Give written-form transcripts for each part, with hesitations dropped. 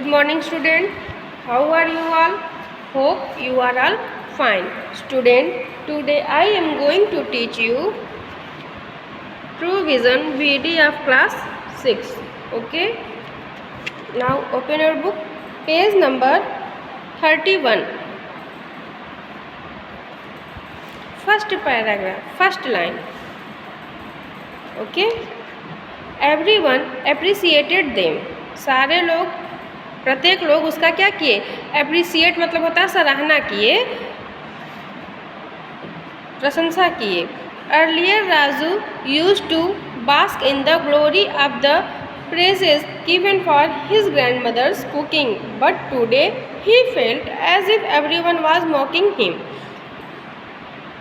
Good morning, student. How are you all? Hope you are all fine. Student, today I am going to teach you True Vision VD of class 6. Okay. Now open your book. Page number 31. First paragraph, first line. Okay. Everyone appreciated them. सारे लोग, प्रत्येक लोग उसका क्या किए? Appreciate मतलब होता है सराहना किए, प्रशंसा किए। Earlier Raju used to bask in the glory of the praises given for his grandmother's cooking, but today he felt as if everyone was mocking him.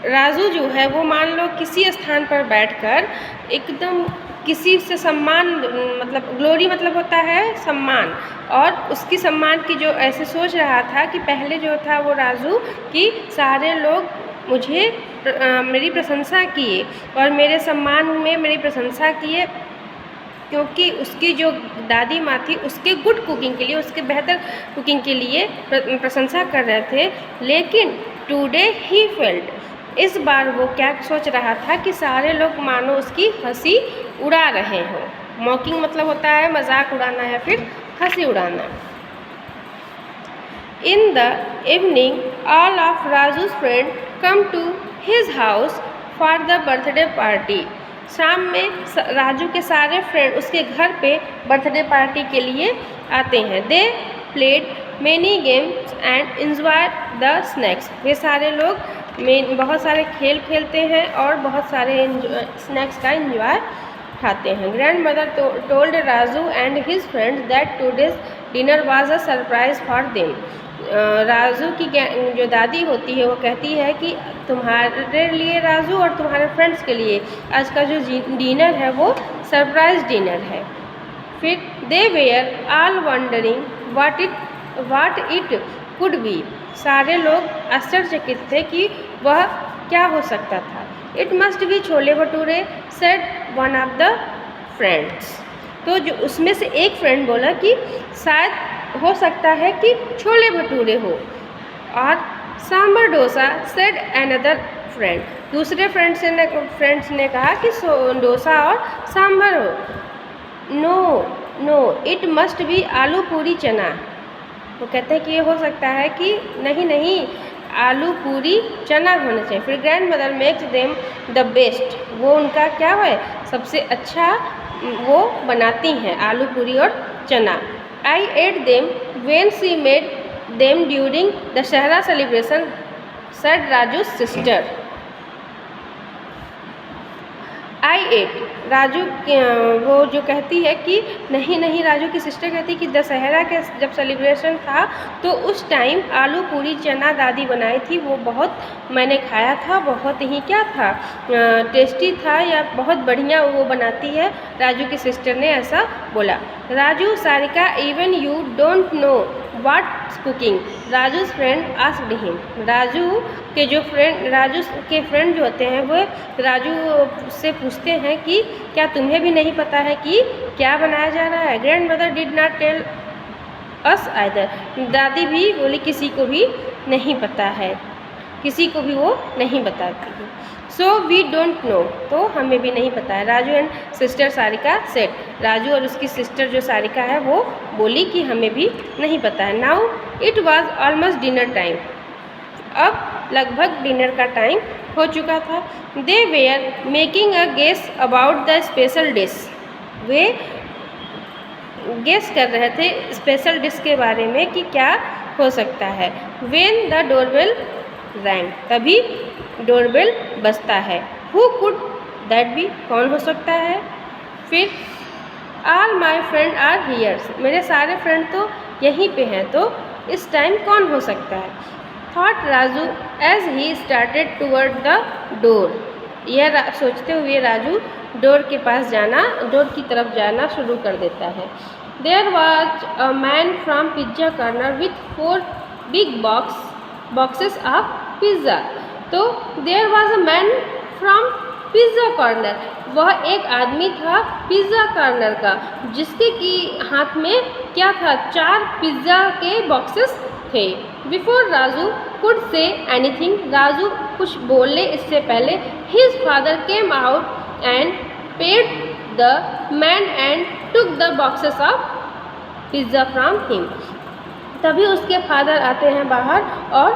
Raju जो है वो मान लो किसी स्थान पर बैठकर एकदम किसी से सम्मान, मतलब ग्लोरी मतलब होता है सम्मान, और उसकी सम्मान की जो ऐसे सोच रहा था कि पहले जो था वो राजू कि सारे लोग मुझे मेरी प्रशंसा किए और मेरे सम्मान में मेरी प्रशंसा किए, क्योंकि उसकी जो दादी माँ थी उसके गुड कुकिंग के लिए, उसके बेहतर कुकिंग के लिए प्रशंसा कर रहे थे। लेकिन टुडे ही फेल्ट, इस बार वो क्या सोच रहा था कि सारे लोग मानो उसकी हंसी उड़ा रहे हों। मॉकिंग मतलब होता है मजाक उड़ाना या फिर हंसी उड़ाना। In the evening all of Raju's friend come to his house for the birthday party. शाम में राजू के सारे फ्रेंड उसके घर पे बर्थडे पार्टी के लिए आते हैं। They played many games and enjoy the snacks. वे सारे लोग बहुत सारे खेल खेलते हैं और बहुत सारे स्नैक्स का एंजॉय खाते हैं। Grand mother told Raju and his friends that today's dinner was a surprise for them. Raju की जो दादी होती है वो कहती है कि तुम्हारे लिए राजू और तुम्हारे फ्रेंड्स के लिए आज का जो डिनर है वो सरप्राइज डिनर है। फिर they were all wondering what it could be. सारे लोग आश्चर्यचकित थे कि वह क्या हो सकता था। It must be chole bhature said one of the friends. तो जो उसमें से एक फ्रेंड बोला कि शायद हो सकता है कि छोले भटूरे हो, और sambar dosa said another friend. दूसरे फ्रेंड्स ने कहा कि डोसा और सांभर हो। नो इट मस्ट बी आलू पूरी चना। वो कहते हैं कि ये हो सकता है कि नहीं आलू पूरी चना होना चाहिए। फिर grand mother makes them the best. वो उनका क्या है सबसे अच्छा वो बनाती हैं आलू पूरी और चना। I ate them when she made them during Dussehra celebration said Raju sister. I ate, Raju वो जो कहती है कि नहीं राजू की सिस्टर कहती है कि दशहरा के जब सेलिब्रेशन था तो उस टाइम आलू पूरी चना दादी बनाई थी, वो बहुत मैंने खाया था, बहुत ही क्या था टेस्टी था या बहुत बढ़िया वो बनाती है। राजू की सिस्टर ने ऐसा बोला। Raju Sarika even you don't know what's cooking, Raju's friend asked him. Raju के फ्रेंड जो होते हैं वो राजू से पूछते हैं कि क्या तुम्हें भी नहीं पता है कि क्या बनाया जा रहा है। Grandmother did not tell us either. दादी भी बोली किसी को भी नहीं पता है, किसी को भी वो नहीं बताती है। सो वी डोंट नो, तो हमें भी नहीं पता है। Raju and sister Sarika said, Raju और उसकी सिस्टर जो सारिका है वो बोली कि हमें भी नहीं पता है। Now it was almost dinner time. अब लगभग डिनर का टाइम हो चुका था। They were making a guess about the special dish. वे गेस कर रहे थे स्पेशल डिश के बारे में कि क्या हो सकता है। व्हेन द डोरबेल रैंग, तभी डोरबेल बजता है। हु कुड दैट बी, कौन हो सकता है। फिर all my friend are here, मेरे सारे फ्रेंड तो यहीं पे हैं, तो इस टाइम कौन हो सकता है। Thought Raju as he started toward the door. यह सोचते हुए राजू डोर की तरफ जाना शुरू कर देता है। There was a man from pizza corner with 4 big boxes of pizza. तो there was a man from pizza corner, वह एक आदमी था पिज़्ज़ा कॉर्नर का जिसके की हाथ में क्या था, 4 पिज़्ज़ा के बॉक्सेस थे। Before Raju could say anything, Raju कुछ बोलने इससे पहले, his father came out and paid the man and took the boxes of pizza from him. तभी उसके फादर आते हैं बाहर और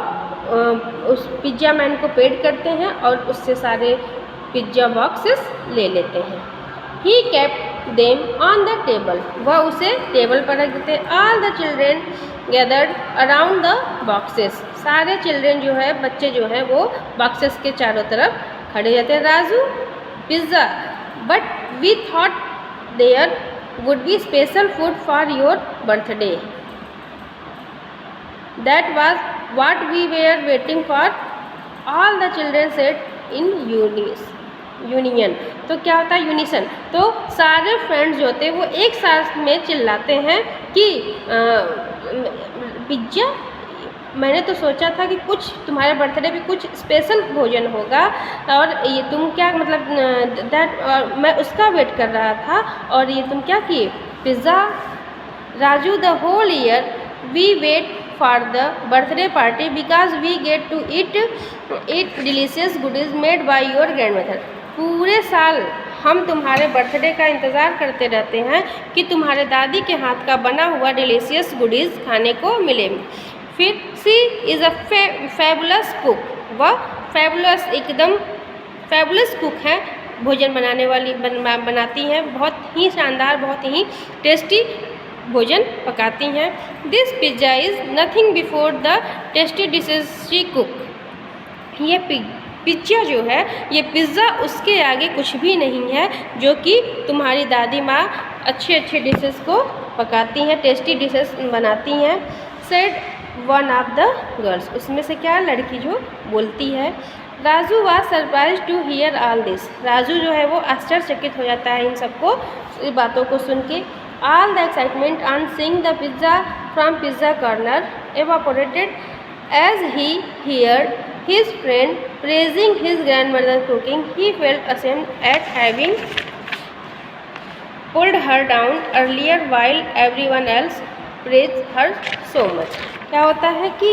उस पिज़्ज़ा मैन को पेड करते हैं और उससे सारे पिज़्ज़ा बॉक्सेस ले लेते हैं। He kept them on the table, वह उसे टेबल पर रख देते। All the children gathered around the boxes, सारे चिल्ड्रेन जो है, बच्चे जो हैं वो बॉक्सेस के चारों तरफ खड़े रहते हैं। Raju pizza, but we thought there would be special food for your birthday, that was what we were waiting for, all the children said in union. तो क्या होता है यूनिसन, तो सारे फ्रेंड्स जो होते हैं वो एक साथ में चिल्लाते हैं कि पिज़्ज़ा, मैंने तो सोचा था कि कुछ तुम्हारे बर्थडे पे कुछ स्पेशल भोजन होगा और ये तुम क्या मतलब दैट, मैं उसका वेट कर रहा था और ये तुम क्या किए, pizza. Raju the whole year we wait for the birthday party because we get to eat delicious goodies made by your grandmother. पूरे साल हम तुम्हारे बर्थडे का इंतज़ार करते रहते हैं कि तुम्हारे दादी के हाथ का बना हुआ डिलीशियस गुडीज़ खाने को मिले। फिर सी इज़ अ फैबुलस कुक, वह फैबुलस, एकदम फैबुलस कुक है, भोजन बनाने वाली बनाती हैं, बहुत ही शानदार, बहुत ही टेस्टी भोजन पकाती हैं। This pizza is nothing before the tasty dishes she cook, ये पिज़्ज़ा जो है, ये पिज़्ज़ा उसके आगे कुछ भी नहीं है जो कि तुम्हारी दादी माँ अच्छे अच्छे डिशेस को पकाती हैं, टेस्टी डिशेस बनाती हैं। Said one of the girls, उसमें से क्या लड़की जो बोलती है। Raju was surprise to hear all this, Raju जो है वो आश्चर्यचकित हो जाता है इन सबको, इन बातों को सुन के। All the excitement on seeing the pizza from pizza corner evaporated as he heard his friend praising his grandmother's cooking. He felt ashamed at having pulled her down earlier while everyone else praised her so much. क्या होता है कि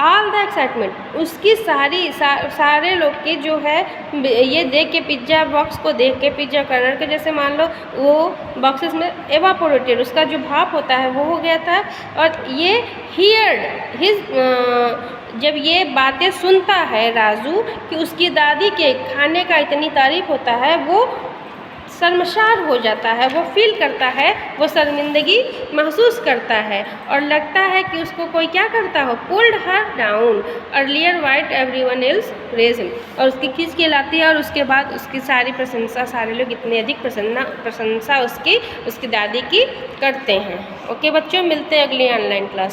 all the excitement, उसकी सारे लोग की जो है ये देख के, पिज़्ज़ा बॉक्स को देख के, पिज़्ज़ा कॉर्नर के, जैसे मान लो वो बॉक्सेस में एवापोरेटेड, उसका जो भाप होता है वो हो गया था। और ये हियर्ड हिज, जब ये बातें सुनता है राजू कि उसकी दादी के खाने का इतनी तारीफ होता है, वो शर्मसार हो जाता है, वो फील करता है, वो शर्मिंदगी महसूस करता है और लगता है कि उसको कोई क्या करता हो, pulled her down earlier white everyone else praise him, और उसकी खींच के लाती है और उसके बाद उसकी सारी प्रशंसा, सारे लोग इतनी अधिक प्रशंसा उसकी दादी की करते हैं। ओके बच्चों, मिलते हैं अगली ऑनलाइन क्लास।